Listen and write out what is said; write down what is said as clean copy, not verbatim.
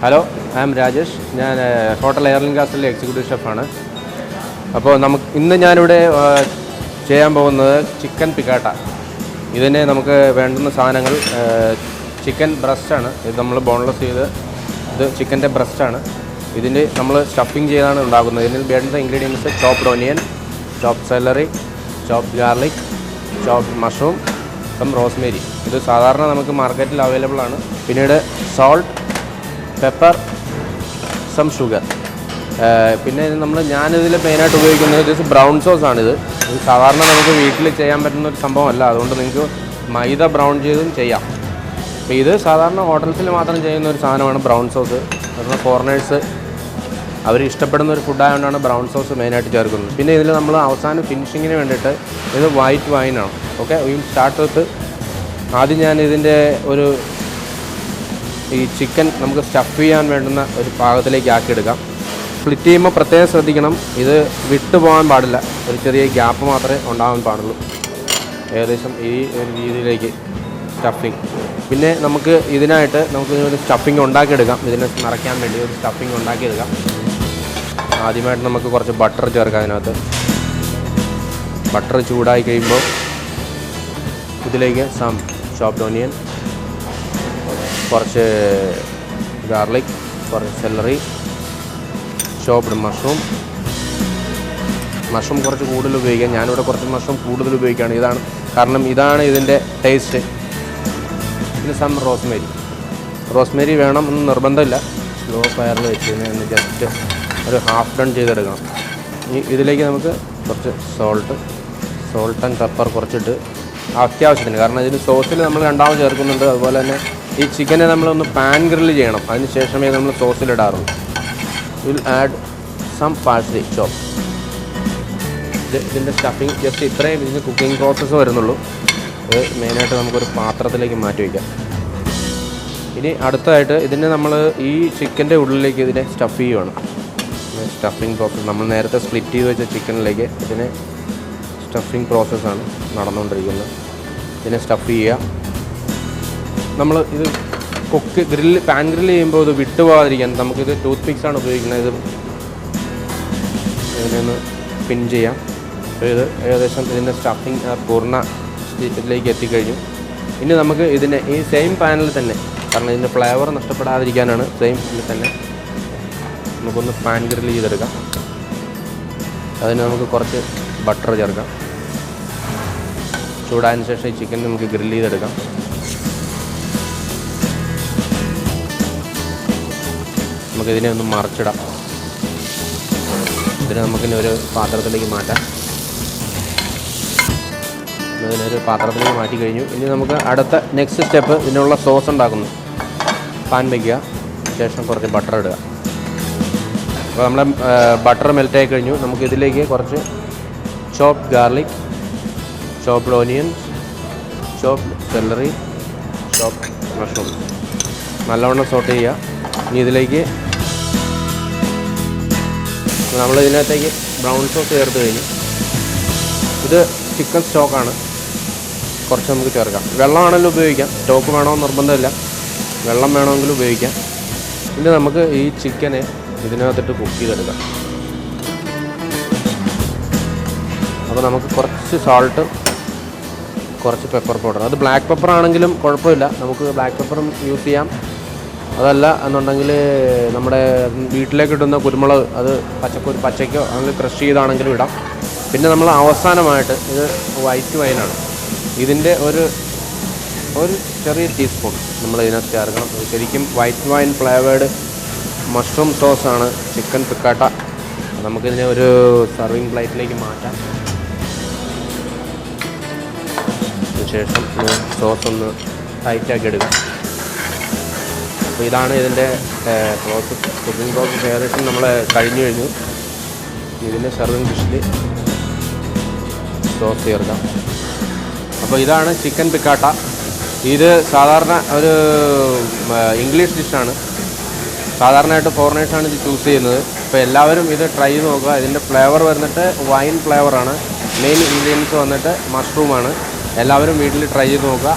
Hello, I am Rajesh. ഞാൻ hotel airline കാസലിലെ executive ഷെഫാണ്. അപ്പോൾ ഇന്ന് ഞാനിവിടെ ചെയ്യാൻ പോകുന്നത് ചിക്കൻ പിക്കാട്ട. ഇതിന് നമുക്ക് വേണ്ടുന്ന സാധനങ്ങൾ ചിക്കൻ ബ്രസ്റ്റാണ്. ഇത് നമ്മൾ ബോൺലെസ് ചെയ്ത് ഇത് ചിക്കൻ്റെ ബ്രസ്റ്റാണ്. ഇതിൻ്റെ നമ്മൾ സ്റ്റഫിങ് ചെയ്താണ് ഉണ്ടാക്കുന്നത്. ഇതിന് വേണ്ടുന്ന ingredients chopped onion, chopped celery, chopped garlic, chopped mushroom, Rosemary. ഇത് സാധാരണ നമുക്ക് മാർക്കറ്റിൽ അവൈലബിൾ ആണ്. പിന്നീട് സോൾട്ട്, പെപ്പർ, ഷുഗർ. പിന്നെ ഞാനിതിൽ മെയിനായിട്ട് ഉപയോഗിക്കുന്നത് ബ്രൗൺ സോസാണിത്. ഇത് സാധാരണ നമുക്ക് വീട്ടിൽ ചെയ്യാൻ പറ്റുന്ന ഒരു സംഭവമല്ല. അതുകൊണ്ട് നിങ്ങൾക്ക് മൈദ ബ്രൗൺ ചെയ്തും ചെയ്യാം. അപ്പോൾ ഇത് സാധാരണ ഹോട്ടൽസിൽ മാത്രം ചെയ്യുന്ന ഒരു സാധനമാണ് ബ്രൗൺ സോസ്. അതുപോലെ ഫോറിനേഴ്സ് അവർ ഇഷ്ടപ്പെടുന്ന ഒരു ഫുഡായതുകൊണ്ടാണ് ബ്രൗൺ സോസ് മെയിനായിട്ട് ചേർക്കുന്നത്. പിന്നെ ഇതിൽ നമ്മൾ അവസാനം ഫിനിഷിങ്ങിന് വേണ്ടിയിട്ട് ഇത് വൈറ്റ് വൈനാണ്. ഓക്കെ, വി സ്റ്റാർട്ട് വിത്ത് ആദ്യം ഞാൻ ഇതിൻ്റെ ഈ ചിക്കൻ നമുക്ക് സ്റ്റഫ് ചെയ്യാൻ വേണ്ടുന്ന ഒരു പാകത്തിലേക്ക് ആക്കിയെടുക്കാം. സ്പ്ലിറ്റ് ചെയ്യുമ്പോൾ പ്രത്യേകം ശ്രദ്ധിക്കണം, ഇത് വിട്ടു പോകാൻ പാടില്ല. ഒരു ചെറിയ ഗ്യാപ്പ് മാത്രമേ ഉണ്ടാകാൻ പാടുള്ളൂ. ഏകദേശം ഈ ഒരു രീതിയിലേക്ക് സ്റ്റഫിങ്. പിന്നെ നമുക്ക് ഇതിനായിട്ട് ഒരു സ്റ്റഫിങ് ഉണ്ടാക്കിയെടുക്കാം. ഇതിനെ നിറയ്ക്കാൻ വേണ്ടി ഒരു സ്റ്റഫിങ് ഉണ്ടാക്കിയെടുക്കാം. ആദ്യമായിട്ട് നമുക്ക് കുറച്ച് ബട്ടർ ചേർക്കാം. അതിനകത്ത് ബട്ടർ ചൂടായി കഴിയുമ്പോൾ ഇതിലേക്ക് ചോപ്ഡ് ഓനിയൻ, കുറച്ച് ഗാർലിക്, കുറച്ച് സെലറി, ചോപ്ഡ് മഷ്റൂം കുറച്ച് കൂടുതൽ ഉപയോഗിക്കാം. ഞാനിവിടെ കുറച്ച് മഷ്റൂം കൂടുതൽ ഉപയോഗിക്കുകയാണ്. കാരണം ഇതാണ് ഇതിൻ്റെ ടേസ്റ്റ്. പിന്നെ റോസ്മേരി വേണം എന്ന് നിർബന്ധമില്ല. സ്ലോ ഫയറിൽ വെച്ച് കഴിഞ്ഞാൽ ജസ്റ്റ് ഒരു ഹാഫ് ഡൺ ചെയ്തെടുക്കണം. ഇതിലേക്ക് നമുക്ക് കുറച്ച് സോൾട്ട് ആൻഡ് പെപ്പർ കുറച്ചിട്ട് അത്യാവശ്യത്തിന്, കാരണം ഇതിന് സോസിൽ നമ്മൾ രണ്ടാമത് ചേർക്കുന്നുണ്ട്. അതുപോലെ തന്നെ ഈ ചിക്കനെ നമ്മളൊന്ന് പാൻ ഗ്രില്ല് ചെയ്യണം. അതിന് ശേഷമേ നമ്മൾ സോസിലിടാറുള്ളൂ. വിൽ ആഡ് സം പാഴ്സ്ലി ചോപ്പ്. ഇതിൻ്റെ സ്റ്റഫിങ് ജസ്റ്റ് ഇത്രയും ഇതിന് കുക്കിംഗ് പ്രോസസ്സ് വരുന്നുള്ളൂ. ഇത് മെയിനായിട്ട് നമുക്കൊരു പാത്രത്തിലേക്ക് മാറ്റി വയ്ക്കാം. ഇനി അടുത്തതായിട്ട് ഇതിനെ നമ്മൾ ഈ ചിക്കൻ്റെ ഉള്ളിലേക്ക് ഇതിനെ സ്റ്റഫ് ചെയ്യുകയാണ്. സ്റ്റഫിങ് പ്രോസസ്സ് നമ്മൾ നേരത്തെ സ്പ്ലിറ്റ് ചെയ്ത് വെച്ച ചിക്കനിലേക്ക് ഇതിനെ സ്റ്റഫിങ് പ്രോസസ്സാണ് നടന്നുകൊണ്ടിരിക്കുന്നത്. ഇതിനെ സ്റ്റഫ് ചെയ്യുക. നമ്മൾ ഇത് പാൻ ഗ്രില്ല് ചെയ്യുമ്പോൾ ഇത് വിട്ടുപോകാതിരിക്കാൻ നമുക്കിത് ടൂത്ത് പിക്സാണ് ഉപയോഗിക്കുന്നത്. ഇതിനൊന്ന് പിൻ ചെയ്യാം. അപ്പോൾ ഇത് ഏകദേശം ഇതിൻ്റെ സ്റ്റഫിങ് പൂർണ്ണ ഇതിലേക്ക് എത്തിക്കഴിഞ്ഞു. ഇനി നമുക്ക് ഇതിനെ ഈ സെയിം പാനിൽ തന്നെ, കാരണം ഇതിൻ്റെ ഫ്ലേവർ നഷ്ടപ്പെടാതിരിക്കാനാണ് സെയിം ഇതിൽ തന്നെ നമുക്കൊന്ന് പാൻ ഗ്രില്ല് ചെയ്തെടുക്കാം. അതിന് നമുക്ക് കുറച്ച് ബട്ടർ ചേർക്കാം. ചൂടായതിനു ശേഷം ഈ ചിക്കൻ നമുക്ക് ഗ്രില്ല് ചെയ്തെടുക്കാം. നമുക്കിതിനെ ഒന്ന് മറിച്ചിടാം. ഇതിനെ നമുക്കിനി ഒരു പാത്രത്തിലേക്ക് മാറ്റാം. ഇതിനൊരു പാത്രത്തിലേക്ക് മാറ്റി കഴിഞ്ഞു. ഇനി നമുക്ക് അടുത്ത നെക്സ്റ്റ് സ്റ്റെപ്പ് ഇതിനുള്ള സോസ് ഉണ്ടാക്കുന്നു. പാൻ വയ്ക്കുക, ശേഷം കുറച്ച് ബട്ടർ ഇടുക. അപ്പോൾ നമ്മളെ ബട്ടർ മെൽറ്റായി കഴിഞ്ഞു. നമുക്കിതിലേക്ക് കുറച്ച് chopped garlic, chopped onion, chopped celery, chopped mushroom നല്ലവണ്ണം സോട്ട് ചെയ്യുക. ഇനി ഇതിലേക്ക് നമ്മളിതിനകത്തേക്ക് ബ്രൗൺ സോസ് ചേർത്ത് കഴിഞ്ഞു. ഇത് ചിക്കൻ സ്റ്റോക്കാണ്. കുറച്ച് നമുക്ക് ചേർക്കാം. വെള്ളമാണെങ്കിലും ഉപയോഗിക്കാം. സ്റ്റോക്ക് വേണമെന്ന് നിർബന്ധമില്ല, വെള്ളം വേണമെങ്കിലും ഉപയോഗിക്കാം. പിന്നെ നമുക്ക് ഈ ചിക്കനെ ഇതിനകത്തിട്ട് കുക്ക് ചെയ്തെടുക്കാം. അപ്പോൾ നമുക്ക് കുറച്ച് സാൾട്ട്, കുറച്ച് പെപ്പർ പൗഡർ. അത് ബ്ലാക്ക് പെപ്പർ ആണെങ്കിലും കുഴപ്പമില്ല, നമുക്ക് ബ്ലാക്ക് പെപ്പറും യൂസ് ചെയ്യാം. അതല്ല എന്നുണ്ടെങ്കിൽ നമ്മുടെ വീട്ടിലേക്ക് ഇടുന്ന കുരുമുളക്, അത് പച്ചയ്ക്കോ അങ്ങനെ ക്രഷ് ചെയ്താണെങ്കിലും ഇടാം. പിന്നെ നമ്മൾ അവസാനമായിട്ട് ഇത് വൈറ്റ് വൈനാണ്. ഇതിൻ്റെ ഒരു ചെറിയ ടീസ്പൂൺ നമ്മൾ ഇതിനകത്ത് ചേർക്കണം. ശരിക്കും വൈറ്റ് വൈൻ ഫ്ലേവേർഡ് മഷ്റൂം സോസാണ് ചിക്കൻ പിക്കാട്ട. നമുക്കിതിനെ ഒരു സർവിങ് പ്ലേറ്റിലേക്ക് മാറ്റാം. അതിനുശേഷം സോസ് ഒന്ന് ടൈറ്റാക്കി എടുക്കാം. അപ്പോൾ ഇതാണ് ഇതിൻ്റെ പ്രോസസ്സ്. കുക്കിംഗ് പ്രോസസ്സ് ഏകദേശം നമ്മൾ കഴിഞ്ഞു. ഇതിൻ്റെ സർവിങ് ഡിഷിൽ സോസ് ചേർക്കാം. അപ്പോൾ ഇതാണ് ചിക്കൻ പിക്കാട്ട. ഇത് സാധാരണ ഒരു ഇംഗ്ലീഷ് ഡിഷാണ്. സാധാരണയായിട്ട് ഫോറിനേഴ്സാണ് ഇത് ചൂസ് ചെയ്യുന്നത്. അപ്പോൾ എല്ലാവരും ഇത് ട്രൈ ചെയ്ത് നോക്കുക. ഇതിൻ്റെ ഫ്ലേവർ വന്നിട്ട് വൈൻ ഫ്ലേവറാണ്. മെയിൻ ഇൻഗ്രീഡിയൻസ് വന്നിട്ട് മഷ്റൂമാണ്. എല്ലാവരും വീട്ടിൽ ട്രൈ ചെയ്ത് നോക്കുക.